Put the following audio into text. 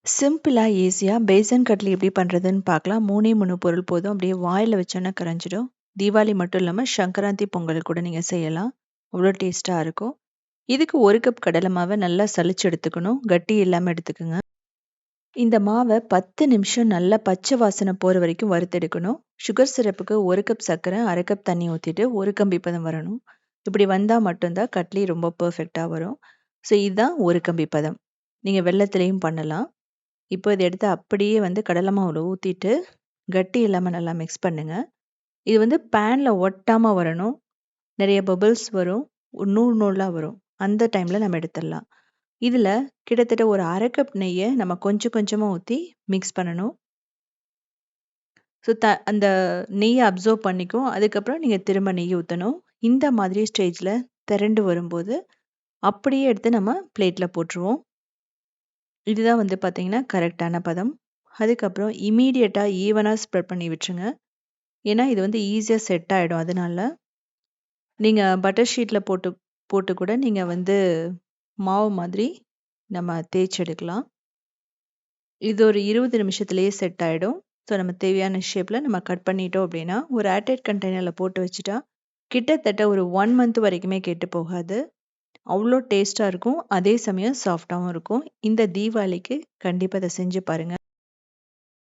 சிம்பிளா, ஈஸியா பேசன் கட்லி எப்படி பண்றதுன்னு பார்க்கலாம். 3 பொருள் போதும். அப்படியே வாயில வச்சோன்னா கரைஞ்சிடும். தீபாவளி மட்டும் இல்லாம சங்கராந்தி பொங்கல் கூட நீங்க செய்யலாம். அவ்வளோ டேஸ்ட்டா இருக்கும். இதுக்கு 1 கப் கடலை மாவை நல்லா சலிச்சு எடுத்துக்கணும். கட்டி இல்லாம எடுத்துக்கோங்க. இந்த மாவை 10 நிமிஷம் நல்லா பச்சை வாசனை போற வரைக்கும் வறுத்தெடுக்கணும். சுகர் சிரப்புக்கு 1 கப் சர்க்கரை, 1/2 கப் தண்ணி ஊத்திட்டு 1 கம்பி பதம் வரணும். இப்படி வந்தா மட்டும்தான் கட்லி ரொம்ப பெர்ஃபெக்ட்டா வரும். ஸோ இதுதான் 1 கம்பி பதம். நீங்க வெல்லத்திலயும் பண்ணலாம். இப்போ இத எடுத்து அப்படியே கடலை மாவுல ஊத்திட்டு, கட்டி இல்லாம நல்லா மிக்ஸ் பண்ணுங்க. இது பேன்ல ஒட்டாம வரணும். நெறைய பபிள்ஸ் வரும். நூல் நூலா வரும். அந்த டைம்ல நம்ம எடுத்துடலாம். இதுல கிட்டத்தட்ட ஒரு 1/2 கப் நெய்ய நம்ம கொஞ்சம் கொஞ்சமா ஊத்தி மிக்ஸ் பண்ணணும். ஸோ அந்த நெய்ய அப்சர்வ் பண்ணிக்கும். அதுக்கப்புறம் நீங்க திரும்ப நெய் ஊத்தணும். இந்த மாதிரி ஸ்டேஜ்ல திரண்டு வரும்போது, அப்படியே எடுத்து நம்ம பிளேட்ல போட்டுருவோம். இதுதான் பார்த்தீங்கன்னா, கரெக்ட்டான பதம். அதுக்கப்புறம் இம்மீடியட்டா ஈவனா ஸ்ப்ரெட் பண்ணி விட்டுருங்க. ஏன்னா, இது ஈஸியா செட் ஆயிடும். அதனால, நீங்க பட்டர் ஷீட்ல போட்டு போட்டு கூட நீங்க மாவு மாதிரி நம்ம தேய்ச்சு எடுக்கலாம். இது ஒரு 20 நிமிஷத்திலேயே செட் ஆயிடும். ஸோ, நம்ம தேவையான ஷேப்ல நம்ம கட் பண்ணிட்டோம் அப்படின்னா, ஒரு ஏர்டைட் கண்டெய்னர்ல போட்டு வச்சுட்டா, கிட்டத்தட்ட ஒரு 1 மந்த் வரைக்குமே கெட்டு போகாது. அவ்வளோ டேஸ்ட்டா இருக்கும். அதே சமயம் சாஃப்ட்டாவும் இருக்கும். இந்த தீபாவளிக்கு கண்டிப்பா இத செஞ்சு பாருங்க.